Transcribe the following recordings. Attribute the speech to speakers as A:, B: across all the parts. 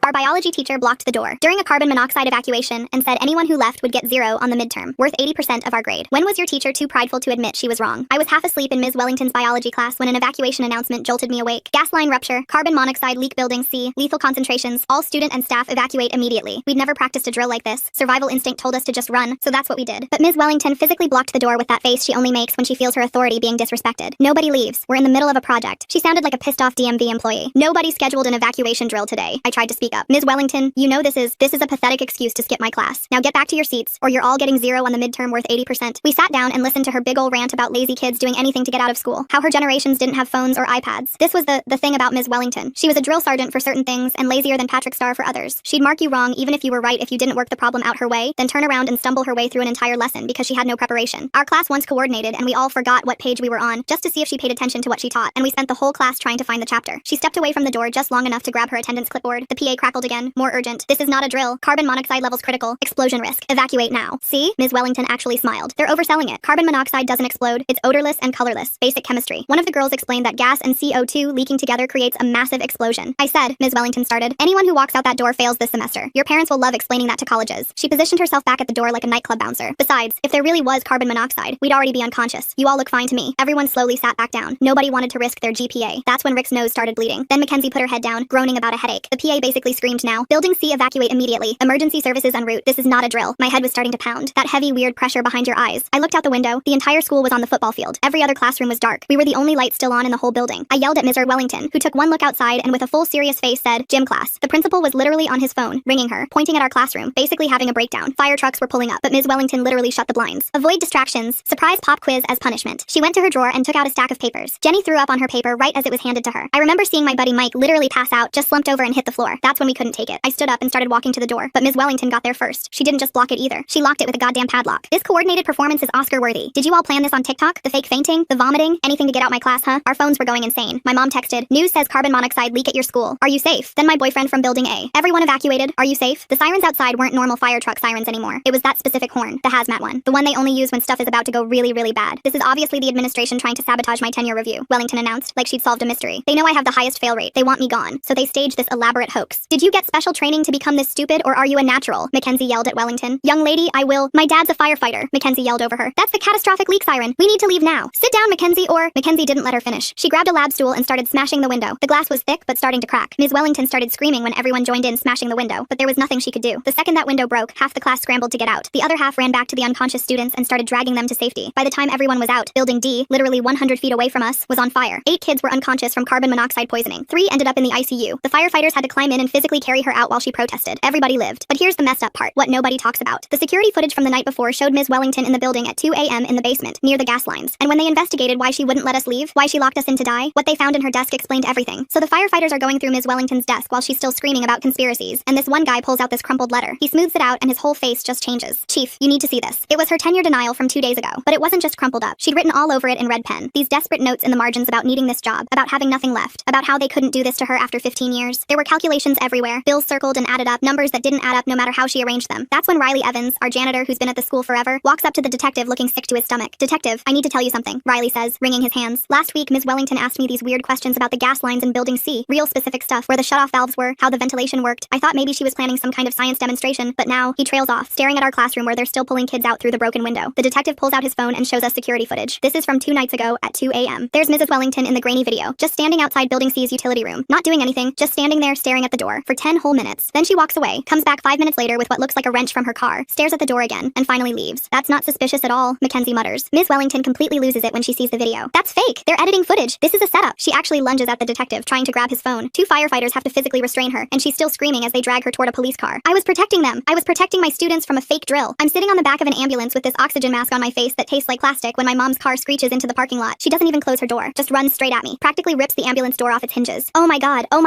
A: Our biology teacher blocked the door during a carbon monoxide evacuation and said anyone who left would get 0 on the midterm, worth 80% of our grade. When was your teacher too prideful to admit she was wrong? I was half asleep in Ms. Wellington's biology class when an evacuation announcement jolted me awake. Gas line rupture, carbon monoxide leak, building C, lethal concentrations, all student and staff evacuate immediately. We'd never practiced a drill like this. Survival instinct told us to just run, so that's what we did. But Ms. Wellington physically blocked the door with that face she only makes when she feels her authority being disrespected. Nobody leaves. We're in the middle of a project. She sounded like a pissed off DMV employee. Nobody scheduled an evacuation drill today. I tried to speak up. Ms. Wellington, you know this is a pathetic excuse to skip my class. Now get back to your seats, or you're all getting 0 on the midterm, worth 80%. We sat down and listened to her big ol' rant about lazy kids doing anything to get out of school. How her generations didn't have phones or iPads. This was the thing about Ms. Wellington. She was a drill sergeant for certain things and lazier than Patrick Star for others. She'd mark you wrong even if you were right if you didn't work the problem out her way, then turn around and stumble her way through an entire lesson because she had no preparation. Our class once coordinated and we all forgot what page we were on just to see if she paid attention to what she taught, and we spent the whole class trying to find the chapter. She stepped away from the door just long enough to grab her attendance clipboard. The PA crackled again, more urgent. This is not a drill. Carbon monoxide levels critical. Explosion risk. Evacuate now. See? Ms. Wellington actually smiled. They're overselling it. Carbon monoxide doesn't explode. It's odorless and colorless. Basic chemistry. One of the girls explained that gas and CO2 leaking together creates a massive explosion. I said, Ms. Wellington started, anyone who walks out that door fails this semester. Your parents will love explaining that to colleges. She positioned herself back at the door like a nightclub bouncer. Besides, if there really was carbon monoxide, we'd already be unconscious. You all look fine to me. Everyone slowly sat back down. Nobody wanted to risk their GPA. That's when Rick's nose started bleeding. Then Mackenzie put her head down, groaning about a headache. The PA basically screamed now. Building C, evacuate immediately. Emergency services en route. This is not a drill. My head was starting to pound. That heavy, weird pressure behind your eyes. I looked out the window. The entire school was on the football field. Every other classroom was dark. We were the only light still on in the whole building. I yelled at Ms. Wellington, who took one look outside and with a full serious face said, gym class. The principal was literally on his phone, ringing her, pointing at our classroom, basically having a breakdown. Fire trucks were pulling up, but Ms. Wellington literally shut the blinds. Avoid distractions. Surprise pop quiz as punishment. She went to her drawer and took out a stack of papers. Jenny threw up on her paper right as it was handed to her. I remember seeing my buddy Mike literally pass out, just slumped over and hit the floor. That's when we couldn't take it. I stood up and started walking to the door, but Ms. Wellington got there first. She didn't just block it either. She locked it with a goddamn padlock. This coordinated performance is Oscar-worthy. Did you all plan this on TikTok? The fake fainting? The vomiting? Anything to get out my class, huh? Our phones were going insane. My mom texted, news says carbon monoxide leak at your school. Are you safe? Then my boyfriend from building A. Everyone evacuated. Are you safe? The sirens outside weren't normal fire truck sirens anymore. It was that specific horn, the hazmat one. The one they only use when stuff is about to go really, really bad. This is obviously the administration trying to sabotage my tenure review, Wellington announced, like she'd solved a mystery. They know I have the highest fail rate. They want me gone. So they staged this elaborate hoax. Did you get special training to become this stupid, or are you a natural? Mackenzie yelled at Wellington. Young lady, I will. My dad's a firefighter. Mackenzie yelled over her. That's the catastrophic leak siren. We need to leave now. Sit down, Mackenzie, or... Mackenzie didn't let her finish. She grabbed a lab stool and started smashing the window. The glass was thick, but starting to crack. Ms. Wellington started screaming when everyone joined in smashing the window, but there was nothing she could do. The second that window broke, half the class scrambled to get out. The other half ran back to the unconscious students and started dragging them to safety. By the time everyone was out, Building D, literally 100 feet away from us, was on fire. 8 kids were unconscious from carbon monoxide poisoning. 3 ended up in the ICU. The firefighters had to climb in and physically carry her out while she protested. Everybody lived. But here's the messed up part, what nobody talks about. The security footage from the night before showed Ms. Wellington in the building at 2 a.m. in the basement, near the gas lines. And when they investigated why she wouldn't let us leave, why she locked us in to die, what they found in her desk explained everything. So the firefighters are going through Ms. Wellington's desk while she's still screaming about conspiracies, and this one guy pulls out this crumpled letter. He smooths it out and his whole face just changes. Chief, you need to see this. It was her tenure denial from 2 days ago, but it wasn't just crumpled up. She'd written all over it in red pen. These desperate notes in the margins about needing this job, about having nothing left, about how they couldn't do this to her after 15 years. There were calculations everywhere, bills circled and added up, numbers that didn't add up no matter how she arranged them. That's when Riley Evans, our janitor who's been at the school forever, walks up to the detective looking sick to his stomach. Detective, I need to tell you something, Riley says, wringing his hands. Last week, Ms. Wellington asked me these weird questions about the gas lines in Building C, real specific stuff, where the shutoff valves were, how the ventilation worked. I thought maybe she was planning some kind of science demonstration, but now, he trails off, staring at our classroom where they're still pulling kids out through the broken window. The detective pulls out his phone and shows us security footage. This is from 2 nights ago at 2 a.m. There's Mrs. Wellington in the grainy video, just standing outside Building C's utility room, not doing anything, just standing there staring at the door for 10 whole minutes. Then she walks away, comes back 5 minutes later with what looks like a wrench from her car, stares at the door again, and finally leaves. That's not suspicious at all, Mackenzie mutters. Ms. Wellington completely loses it when she sees the video. That's fake! They're editing footage! This is a setup! She actually lunges at the detective, trying to grab his phone. 2 firefighters have to physically restrain her, and she's still screaming as they drag her toward a police car. I was protecting them! I was protecting my students from a fake drill. I'm sitting on the back of an ambulance with this oxygen mask on my face that tastes like plastic when my mom's car screeches into the parking lot. She doesn't even close her door, just runs straight at me, practically rips the ambulance door off its hinges. Oh my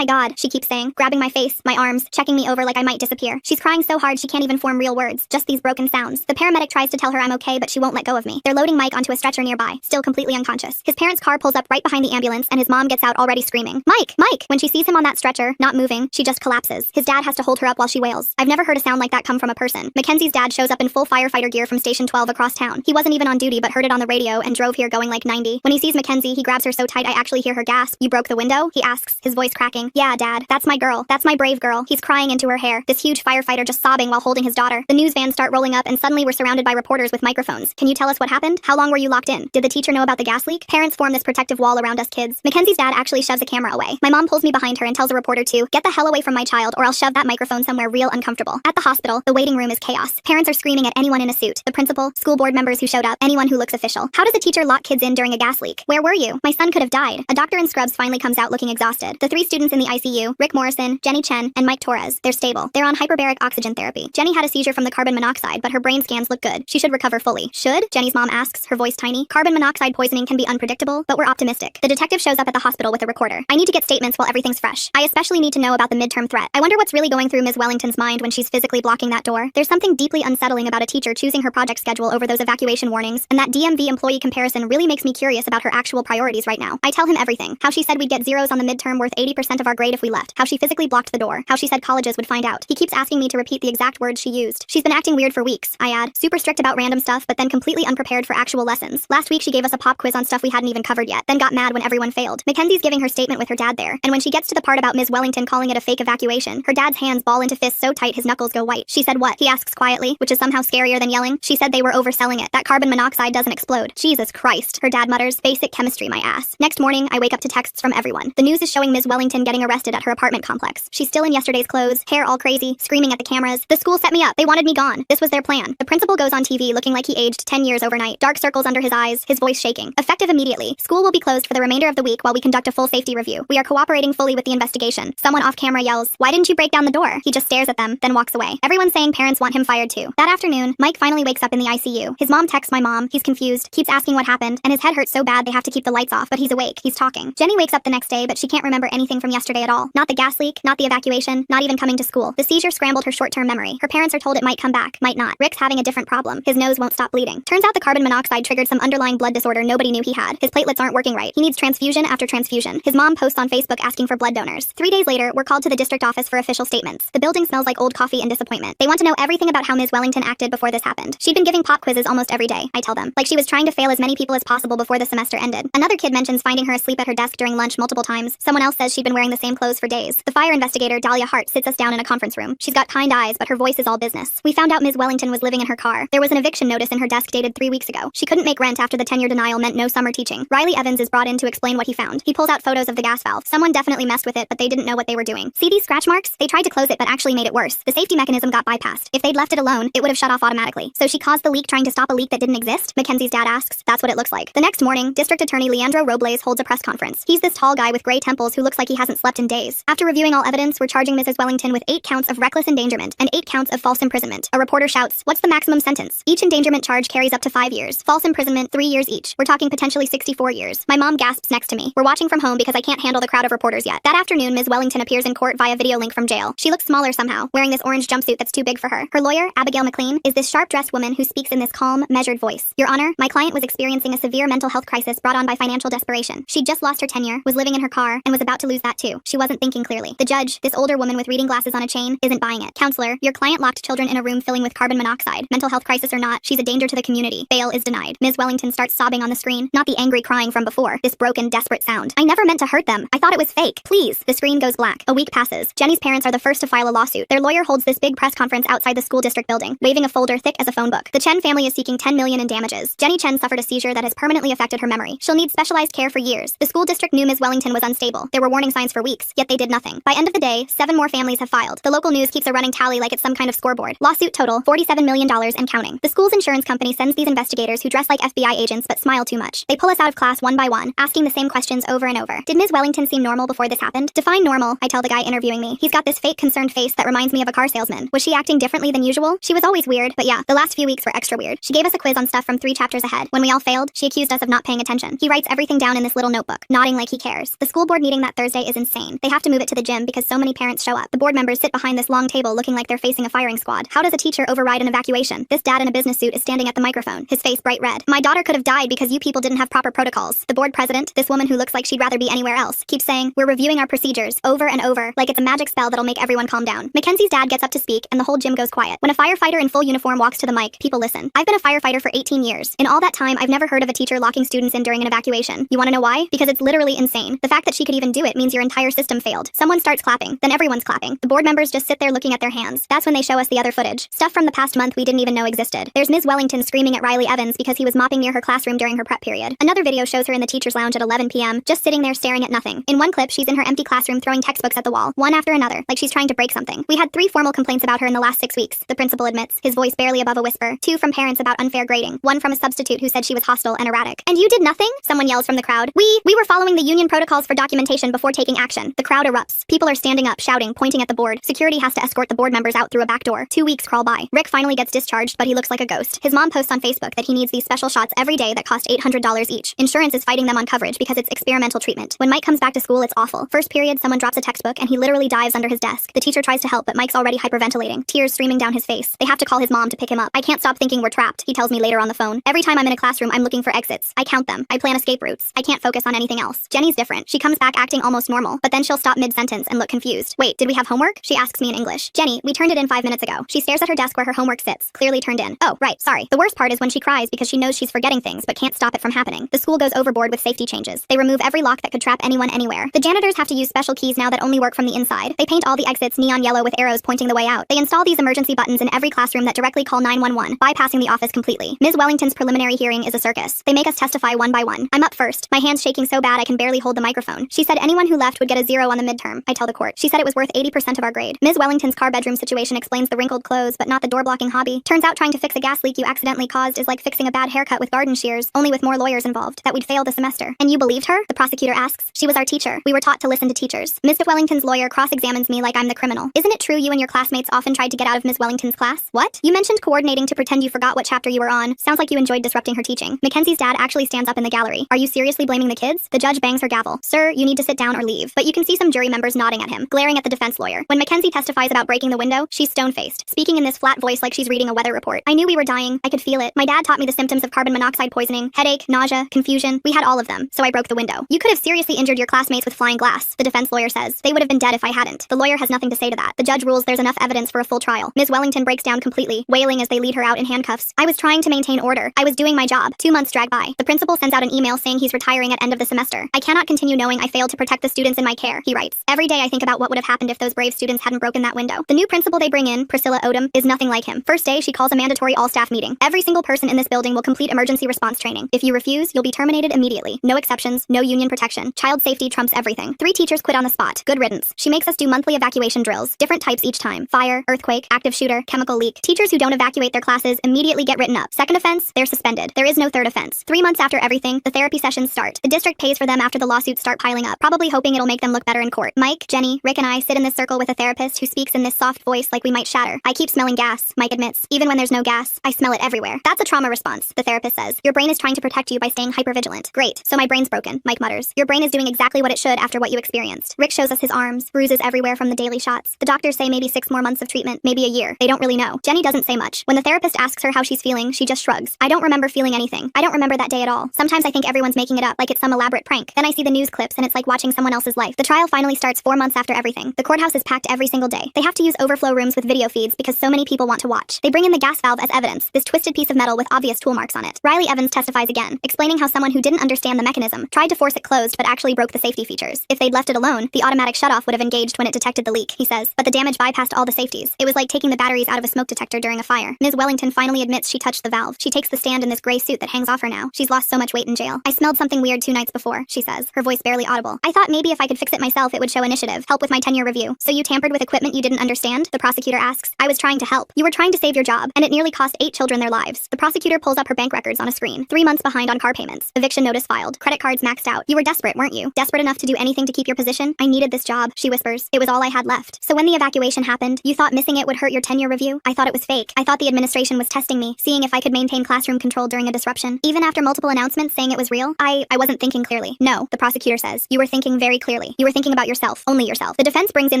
A: god, she keeps saying, grabbing my face, my arms, checking me over like I might disappear. She's crying so hard she can't even form real words, just these broken sounds. The paramedic tries to tell her I'm okay, but she won't let go of me. They're loading Mike onto a stretcher nearby, still completely unconscious. His parents' car pulls up right behind the ambulance, and his mom gets out already screaming, Mike! Mike! When she sees him on that stretcher, not moving, she just collapses. His dad has to hold her up while she wails. I've never heard a sound like that come from a person. Mackenzie's dad shows up in full firefighter gear from Station 12 across town. He wasn't even on duty but heard it on the radio and drove here going like 90. When he sees Mackenzie, he grabs her so tight I actually hear her gasp. You broke the window? He asks, his voice cracking. Yeah, Dad. That's my girl. That's my my brave girl. He's crying into her hair. This huge firefighter just sobbing while holding his daughter. The news vans start rolling up and suddenly we're surrounded by reporters with microphones. Can you tell us what happened? How long were you locked in? Did the teacher know about the gas leak? Parents form this protective wall around us kids. Mackenzie's dad actually shoves a camera away. My mom pulls me behind her and tells a reporter to get the hell away from my child or I'll shove that microphone somewhere real uncomfortable. At the hospital, the waiting room is chaos. Parents are screaming at anyone in a suit. The principal, school board members who showed up, anyone who looks official. How does a teacher lock kids in during a gas leak? Where were you? My son could have died. A doctor in scrubs finally comes out looking exhausted. The 3 students in the ICU, Rick Morrison, Jenny Chen, and Mike Torres, they're stable. They're on hyperbaric oxygen therapy. Jenny had a seizure from the carbon monoxide, but her brain scans look good. She should recover fully. Should? Jenny's mom asks, her voice tiny. Carbon monoxide poisoning can be unpredictable, but we're optimistic. The detective shows up at the hospital with a recorder. I need to get statements while everything's fresh. I especially need to know about the midterm threat. I wonder what's really going through Ms. Wellington's mind when she's physically blocking that door. There's something deeply unsettling about a teacher choosing her project schedule over those evacuation warnings, and that DMV employee comparison really makes me curious about her actual priorities right now. I tell him everything. How she said we'd get zeros on the midterm worth 80% of our grade if we left. How she physically blocked the door. How she said colleges would find out. He keeps asking me to repeat the exact words she used. She's been acting weird for weeks, I add. Super strict about random stuff, but then completely unprepared for actual lessons. Last week she gave us a pop quiz on stuff we hadn't even covered yet, then got mad when everyone failed. Mackenzie's giving her statement with her dad there, and when she gets to the part about Ms. Wellington calling it a fake evacuation, her dad's hands ball into fists so tight his knuckles go white. She said what? He asks quietly, which is somehow scarier than yelling. She said they were overselling it. That carbon monoxide doesn't explode. Jesus Christ, her dad mutters. Basic chemistry, my ass. Next morning, I wake up to texts from everyone. The news is showing Ms. Wellington getting arrested at her apartment complex. She's still in yesterday's clothes, hair all crazy, screaming at the cameras. The school set me up. They wanted me gone. This was their plan. The principal goes on TV looking like he aged 10 years overnight. Dark circles under his eyes, his voice shaking. Effective immediately. School will be closed for the remainder of the week while we conduct a full safety review. We are cooperating fully with the investigation. Someone off camera yells, "Why didn't you break down the door?" He just stares at them, then walks away. Everyone's saying parents want him fired too. That afternoon, Mike finally wakes up in the ICU. His mom texts my mom. He's confused, keeps asking what happened, and his head hurts so bad they have to keep the lights off, but he's awake. He's talking. Jenny wakes up the next day, but she can't remember anything from yesterday at all. Not the gas leak, not the evacuation, not even coming to school. The seizure scrambled her short-term memory. Her parents are told it might come back, might not. Rick's having a different problem. His nose won't stop bleeding. Turns out the carbon monoxide triggered some underlying blood disorder nobody knew he had. His platelets aren't working right. He needs transfusion after transfusion. His mom posts on Facebook asking for blood donors. 3 days later, we're called to the district office for official statements. The building smells like old coffee and disappointment. They want to know everything about how Ms. Wellington acted before this happened. She'd been giving pop quizzes almost every day, I tell them. Like she was trying to fail as many people as possible before the semester ended. Another kid mentions finding her asleep at her desk during lunch multiple times. Someone else says she'd been wearing the same clothes for days. The fire investigator, Dahlia Hart, sits us down in a conference room. She's got kind eyes, but her voice is all business. We found out Ms. Wellington was living in her car. There was an eviction notice in her desk dated 3 weeks ago. She couldn't make rent after the tenure denial meant no summer teaching. Riley Evans is brought in to explain what he found. He pulls out photos of the gas valve. Someone definitely messed with it, but they didn't know what they were doing. See these scratch marks? They tried to close it, but actually made it worse. The safety mechanism got bypassed. If they'd left it alone, it would have shut off automatically. So she caused the leak trying to stop a leak that didn't exist? Mackenzie's dad asks. That's what it looks like. The next morning, District Attorney Leandro Robles holds a press conference. He's this tall guy with gray temples who looks like he hasn't slept in days. After reviewing all evidence, we're charging Mrs. Wellington with 8 counts of reckless endangerment and 8 counts of false imprisonment. A reporter shouts, "What's the maximum sentence?" Each endangerment charge carries up to 5 years. False imprisonment, 3 years each. We're talking potentially 64 years. My mom gasps next to me. We're watching from home because I can't handle the crowd of reporters yet. That afternoon, Ms. Wellington appears in court via video link from jail. She looks smaller somehow, wearing this orange jumpsuit that's too big for her. Her lawyer, Abigail McLean, is this sharp-dressed woman who speaks in this calm, measured voice. "Your Honor, my client was experiencing a severe mental health crisis brought on by financial desperation. She'd just lost her tenure, was living in her car, and was about to lose that too. She wasn't thinking clearly. The judge, this older woman with reading glasses on a chain, isn't buying it. Counselor, your client locked children in a room filling with carbon monoxide. Mental health crisis or not, she's a danger to the community. Bail is denied." Ms. Wellington starts sobbing on the screen, not the angry crying from before, this broken, desperate sound. "I never meant to hurt them. I thought it was fake. Please." The screen goes black. A week passes. Jenny's parents are the first to file a lawsuit. Their lawyer holds this big press conference outside the school district building, waving a folder thick as a phone book. The Chen family is seeking $10 million in damages. Jenny Chen suffered a seizure that has permanently affected her memory. She'll need specialized care for years. The school district knew Ms. Wellington was unstable. There were warning signs for weeks, yet they did nothing. By end of the day, 7 more families have filed. The local news keeps a running tally like it's some kind of scoreboard. Lawsuit total, $47 million and counting. The school's insurance company sends these investigators who dress like FBI agents but smile too much. They pull us out of class one by one, asking the same questions over and over. Did Ms. Wellington seem normal before this happened? Define normal, I tell the guy interviewing me. He's got this fake concerned face that reminds me of a car salesman. Was she acting differently than usual? She was always weird, but yeah, the last few weeks were extra weird. She gave us a quiz on stuff from 3 chapters ahead. When we all failed, she accused us of not paying attention. He writes everything down in this little notebook, nodding like he cares. The school board meeting that Thursday is insane. They have to move it to the gym because so many parents show up. The board members sit behind this long table looking like they're facing a firing squad. How does a teacher override an evacuation? This dad in a business suit is standing at the microphone, his face bright red. "My daughter could have died because you people didn't have proper protocols." The board president, this woman who looks like she'd rather be anywhere else, keeps saying, "We're reviewing our procedures," over and over, like it's a magic spell that'll make everyone calm down. Mackenzie's dad gets up to speak, and the whole gym goes quiet. When a firefighter in full uniform walks to the mic, people listen. I've been a firefighter for 18 years. In all that time, I've never heard of a teacher locking students in during an evacuation. You want to know why? Because it's literally insane. The fact that she could even do it means your entire system failed. Someone starts clapping. Then everyone's clapping. The board members just sit there looking at their hands. That's when they show us the other footage. Stuff from the past month we didn't even know existed. There's Ms. Wellington screaming at Riley Evans because he was mopping near her classroom during her prep period. Another video shows her in the teacher's lounge at 11 p.m., just sitting there staring at nothing. In one clip, she's in her empty classroom throwing textbooks at the wall, one after another, like she's trying to break something. We had 3 formal complaints about her in the last 6 weeks, the principal admits, his voice barely above a whisper, 2 from parents about unfair grading, 1 from a substitute who said she was hostile and erratic. And you did nothing? Someone yells from the crowd. We were following the union protocols for documentation before taking action. The crowd erupts. People are standing up, shouting, pointing at the board. Security has to escort the board members out through a back door. 2 weeks crawl by. Rick finally gets discharged, but he looks like a ghost. His mom posts on Facebook that he needs these special shots every day that cost $800 each. Insurance is fighting them on coverage because it's experimental treatment. When Mike comes back to school, it's awful. First period, someone drops a textbook and he literally dives under his desk. The teacher tries to help, but Mike's already hyperventilating, tears streaming down his face. They have to call his mom to pick him up. I can't stop thinking we're trapped, he tells me later on the phone. Every time I'm in a classroom, I'm looking for exits. I count them. I plan escape routes. I can't focus on anything else. Jenny's different. She comes back acting almost normal, but then she'll stop mid-sentence and look confused. Wait, did we have homework? She asks me in English. Jenny, we turned it in 5 minutes ago. She stares at her desk where her homework sits, clearly turned in. Oh, right, sorry. The worst part is when she cries because she knows she's forgetting things but can't stop it from happening. The school goes overboard with safety changes. They remove every lock that could trap anyone anywhere. The janitors have to use special keys now that only work from the inside. They paint all the exits neon yellow with arrows pointing the way out. They install these emergency buttons in every classroom that directly call 911, bypassing the office completely. Ms. Wellington's preliminary hearing is a circus. They make us testify one by one. I'm up first. My hand's shaking so bad I can barely hold the microphone. She said anyone who left would get a 0 on the midterm. I tell the court. She said it was worth 80% of our grade. Ms. Wellington's car bedroom situation explains the wrinkled clothes, but not the door-blocking hobby. Turns out trying to fix a gas leak you accidentally caused is like fixing a bad haircut with garden shears, only with more lawyers involved. That we'd fail the semester. And you believed her? The prosecutor asks. She was our teacher. We were taught to listen to teachers. Ms. Wellington's lawyer cross-examines me like I'm the criminal. Isn't it true you and your classmates often tried to get out of Ms. Wellington's class? What? You mentioned coordinating to pretend you forgot what chapter you were on. Sounds like you enjoyed disrupting her teaching. Mackenzie's dad actually stands up in the gallery. Are you seriously blaming the kids? The judge bangs her gavel. Sir, you need to sit down or leave. But you can see some jury members nodding at him, glaring at the defense lawyer. When Mackenzie testifies about breaking the window, she's stone-faced, speaking in this flat voice like she's reading a weather report. I knew we were dying. I could feel it. My dad taught me the symptoms of carbon monoxide poisoning, headache, nausea, confusion. We had all of them, so I broke the window. You could have seriously injured your classmates with flying glass, the defense lawyer says. They would have been dead if I hadn't. The lawyer has nothing to say to that. The judge rules there's enough evidence for a full trial. Ms. Wellington breaks down completely, wailing as they lead her out in handcuffs. I was trying to maintain order. I was doing my job. 2 months drag by. The principal sends out an email saying he's retiring at end of the semester. I cannot continue knowing I failed to protect the students in my care, he writes. Every day I think about what would have happened if those brave students hadn't broken that window. The new principal they bring in, Priscilla Odom, is nothing like him. First day, she calls a mandatory all-staff meeting. Every single person in this building will complete emergency response training. If you refuse, you'll be terminated immediately. No exceptions, no union protection. Child safety trumps everything. 3 teachers quit on the spot. Good riddance. She makes us do monthly evacuation drills, different types each time. Fire, earthquake, active shooter, chemical leak. Teachers who don't evacuate their classes immediately get written up. Second offense, they're suspended. There is no third offense. 3 months after everything, the therapy sessions start. The district pays for them after the lawsuits start piling up, probably hoping it'll make them look better in court. Mike, Jenny, Rick and I sit in this circle with a therapist who speaks in this soft voice like we might shatter. I keep smelling gas, Mike admits. Even when there's no gas, I smell it everywhere. That's a trauma response, the therapist says. Your brain is trying to protect you by staying hypervigilant. Great, so my brain's broken, Mike mutters. Your brain is doing exactly what it should after what you experienced. Rick shows us his arms, bruises everywhere from the daily shots. The doctors say maybe 6 more months of treatment, maybe a year. They don't really know. Jenny doesn't say much. When the therapist asks her how she's feeling, she just shrugs. I don't remember feeling anything. I don't remember that day at all. Sometimes I think everyone's making it up, like it's some elaborate prank. Then I see the news clips and it's like watching someone else's life. The trial finally starts 4 months after everything. The courthouse is packed every single day. They have to use overflow rooms with video feeds because so many people want to watch. They bring in the gas valve as evidence, this twisted piece of metal with obvious tool marks on it. Riley Evans testifies again, explaining how someone who didn't understand the mechanism tried to force it closed but actually broke the safety features. If they'd left it alone, the automatic shutoff would have engaged when it detected the leak, he says. But the damage bypassed all the safeties. It was like taking the batteries out of a smoke detector during a fire. Ms. Wellington finally admits she touched the valve. She takes the stand in this gray suit that hangs off her now. She's lost so much weight in jail. I smelled something weird 2 nights before, she says, her voice barely audible. I thought maybe if I could fix it myself it would show initiative, help with my tenure review. So you tampered with equipment you didn't understand? The prosecutor asks. I was trying to help. You were trying to save your job, and it nearly cost 8 children their lives. The prosecutor pulls up her bank records on a screen. 3 months behind on car payments. Eviction notice filed. Credit cards maxed out. You were desperate, weren't you? Desperate enough to do anything to keep your position? I needed this job, she whispers. It was all I had left. So when the evacuation happened, you thought missing it would hurt your tenure review? I thought it was fake. I thought the administration was testing me, seeing if I could maintain classroom control during a disruption. Even after multiple announcements saying it was real, I wasn't thinking clearly. No, the prosecutor says. You were thinking very clearly. You were thinking about yourself, only yourself. The defense brings in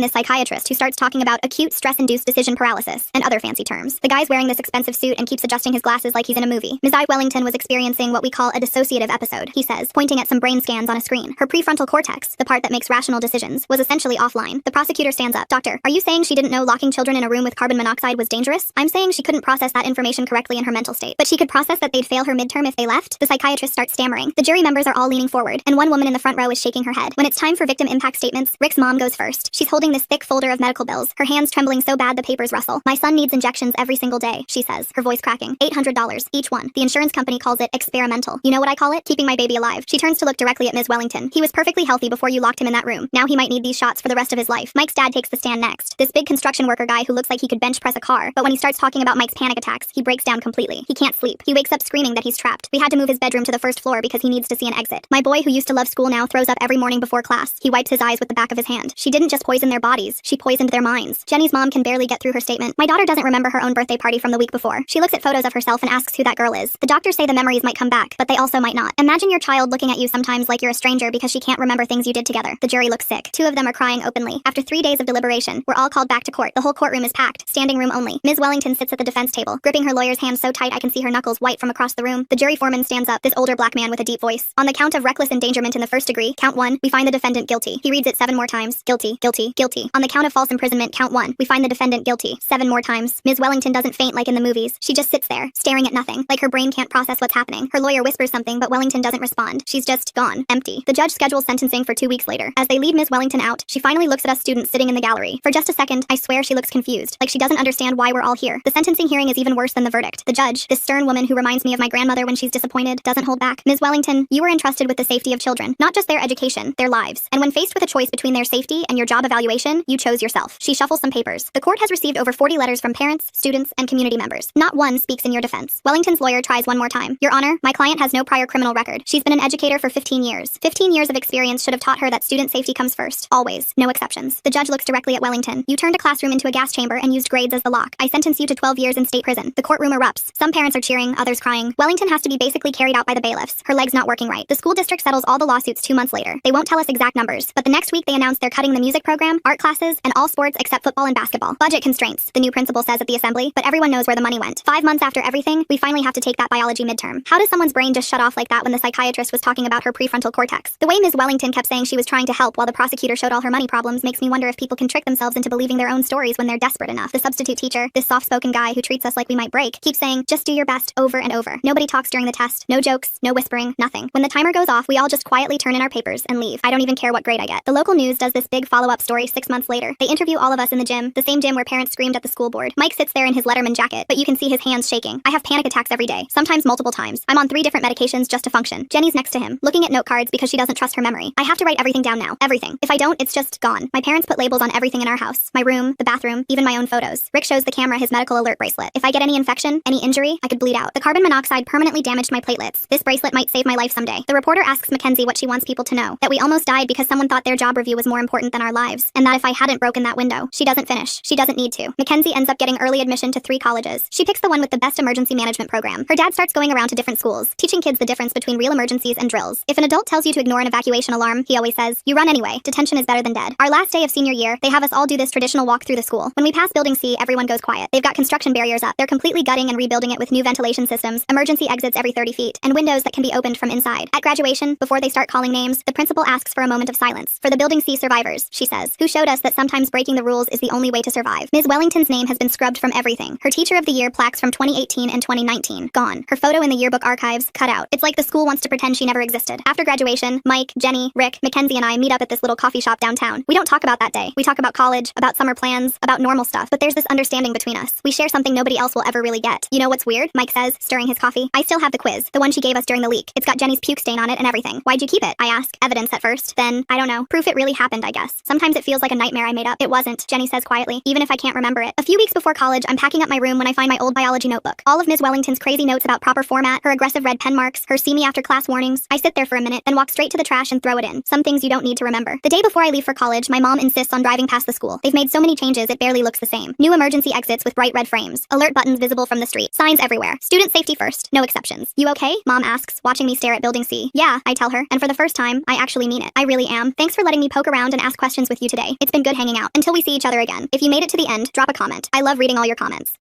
A: this psychiatrist who starts talking about acute stress-induced decision paralysis and other fancy terms. The guy's wearing this expensive suit and keeps adjusting his glasses like he's in a movie. Ms. Wellington was experiencing what we call a dissociative episode, he says, pointing at some brain scans on a screen. Her prefrontal cortex, the part that makes rational decisions, was essentially offline. The prosecutor stands up. Doctor, are you saying she didn't know locking children in a room with carbon monoxide was dangerous? I'm saying she couldn't process that information correctly in her mental state, but she could process that they'd fail her midterm if they left? The psychiatrist starts stammering. The jury members are all leaning forward, and one woman in the front row is shaking her head. When it's time for victim impact statements, Rick's mom mom goes first. She's holding this thick folder of medical bills, her hands trembling so bad the papers rustle. My son needs injections every single day, she says, her voice cracking. $800 each one. The insurance company calls it experimental. You know what I call it? Keeping my baby alive. She turns to look directly at Ms. Wellington. He was perfectly healthy before you locked him in that room. Now he might need these shots for the rest of his life. Mike's dad takes the stand next. This big construction worker guy who looks like he could bench press a car, but when he starts talking about Mike's panic attacks, he breaks down completely. He can't sleep. He wakes up screaming that he's trapped. We had to move his bedroom to the first floor because he needs to see an exit. My boy who used to love school now throws up every morning before class. He wipes his eyes with the back of his hand. She didn't just poison their bodies, she poisoned their minds. Jenny's mom can barely get through her statement. My daughter doesn't remember her own birthday party from the week before. She looks at photos of herself and asks who that girl is. The doctors say the memories might come back, but they also might not. Imagine your child looking at you sometimes like you're a stranger because she can't remember things you did together. The jury looks sick. Two of them are crying openly. After 3 days of deliberation, we're all called back to court. The whole courtroom is packed, standing room only. Ms. Wellington sits at the defense table, gripping her lawyer's hand so tight I can see her knuckles white from across the room. The jury foreman stands up, this older black man with a deep voice. On the count of reckless endangerment in the first degree, count 1, we find the defendant guilty. He reads it 7 more times. Guilty, guilty, guilty. On the count of false imprisonment, count 1, we find the defendant guilty. 7 more times. Ms. Wellington doesn't faint like in the movies. She just sits there, staring at nothing, like her brain can't process what's happening. Her lawyer whispers something, but Wellington doesn't respond. She's just gone, empty. The judge schedules sentencing for 2 weeks later. As they lead Ms. Wellington out, she finally looks at us students sitting in the gallery. For just a second, I swear she looks confused, like she doesn't understand why we're all here. The sentencing hearing is even worse than the verdict. The judge, this stern woman who reminds me of my grandmother when she's disappointed, doesn't hold back. Ms. Wellington, you were entrusted with the safety of children, not just their education, their lives. And when faced with a choice between their safety and your job evaluation, you chose yourself. She shuffles some papers. The court has received over 40 letters from parents, students, and community members. Not one speaks in your defense. Wellington's lawyer tries one more time. Your Honor, my client has no prior criminal record. She's been an educator for 15 years. 15 years of experience should have taught her that student safety comes first. Always. No exceptions. The judge looks directly at Wellington. You turned a classroom into a gas chamber and used grades as the lock. I sentence you to 12 years in state prison. The courtroom erupts. Some parents are cheering, others crying. Wellington has to be basically carried out by the bailiffs. Her leg's not working right. The school district settles all the lawsuits 2 months later. They won't tell us exact numbers, but the next week they announce they're cutting the music program, art classes, and all sports except football and basketball. Budget constraints, the new principal says at the assembly, but everyone knows where the money went. 5 months after everything, we finally have to take that biology midterm. How does someone's brain just shut off like that when the psychiatrist was talking about her prefrontal cortex? The way Ms. Wellington kept saying she was trying to help while the prosecutor showed all her money problems makes me wonder if people can trick themselves into believing their own stories when they're desperate enough. The substitute teacher, this soft-spoken guy who treats us like we might break, keeps saying, just do your best, over and over. Nobody talks during the test, no jokes, no whispering, nothing. When the timer goes off, we all just quietly turn in our papers and leave. I don't even care what grade I get. The local news does this big follow-up story 6 months later. They interview all of us in the gym, the same gym where parents screamed at the school board. Mike sits there in his Letterman jacket, but you can see his hands shaking. I have panic attacks every day, sometimes multiple times. I'm on 3 different medications just to function. Jenny's next to him, looking at note cards because she doesn't trust her memory. I have to write everything down now. Everything. If I don't, it's just gone. My parents put labels on everything in our house. My room, the bathroom, even my own photos. Rick shows the camera his medical alert bracelet. If I get any infection, any injury, I could bleed out. The carbon monoxide permanently damaged my platelets. This bracelet might save my life someday. The reporter asks Mackenzie what she wants people to know. That we almost died because someone thought their job review was more important than our lives. And that if I hadn't broken that window, she doesn't finish. She doesn't need to. Mackenzie ends up getting early admission to 3 colleges. She picks the one with the best emergency management program. Her dad starts going around to different schools, teaching kids the difference between real emergencies and drills. If an adult tells you to ignore an evacuation alarm, he always says, you run anyway. Detention is better than dead. Our last day of senior year, they have us all do this traditional walk through the school. When we pass Building C, everyone goes quiet. They've got construction barriers up. They're completely gutting and rebuilding it with new ventilation systems, emergency exits every 30 feet, and windows that can be opened from inside. At graduation, before they start calling names, the principal asks for a moment of silence. For the Building C survivors, she says, who showed us that sometimes breaking the rules is the only way to survive. Ms. Wellington's name has been scrubbed from everything. Her Teacher of the Year plaques from 2018 and 2019, gone. Her photo in the yearbook archives, cut out. It's like the school wants to pretend she never existed. After graduation, Mike, Jenny, Rick, Mackenzie, and I meet up at this little coffee shop downtown. We don't talk about that day. We talk about college, about summer plans, about normal stuff, but there's this understanding between us. We share something nobody else will ever really get. You know what's weird? Mike says, stirring his coffee. I still have the quiz, the one she gave us during the leak. It's got Jenny's puke stain on it and everything. Why'd you keep it? I ask. Evidence at first. Then, I don't know. Proof it really happened, I guess. Sometimes it feels like a nightmare I made up. It wasn't, Jenny says quietly, even if I can't remember it. A few weeks before college, I'm packing up my room when I find my old biology notebook. All of Ms. Wellington's crazy notes about proper format, her aggressive red pen marks, her see me after class warnings. I sit there for a minute, then walk straight to the trash and throw it in. Some things you don't need to remember. The day before I leave for college, my mom insists on driving past the school. They've made so many changes it barely looks the same. New emergency exits with bright red frames. Alert buttons visible from the street. Signs everywhere. Student safety first. No exceptions. You okay? Mom asks, watching me stare at Building C. Yeah, I tell her, and for the first time, I actually mean it. I really am. Thanks for letting me poke around and ask questions with you today. It's been good hanging out. Until we see each other again. If you made it to the end, drop a comment. I love reading all your comments.